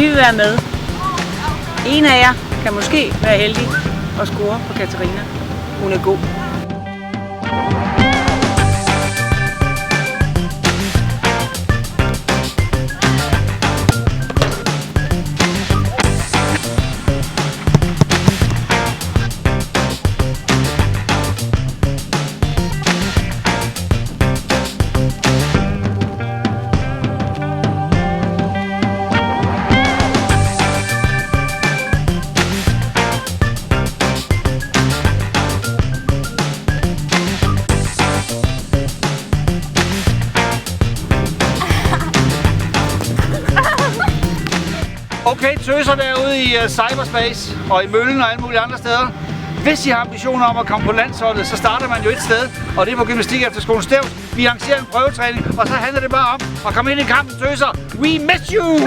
Vi vil være med. En af jer kan måske være heldig og score på Katarina. Hun er god. Okay, tøser derude i cyberspace og i Møllen og alle mulige andre steder. Hvis I har ambitioner om at komme på landsholdet, så starter man jo et sted, og det er på Gymnastik Efterskolen Stevns. Vi arrangerer en prøvetræning, og så handler det bare om at komme ind i kampen, tøser. We miss you!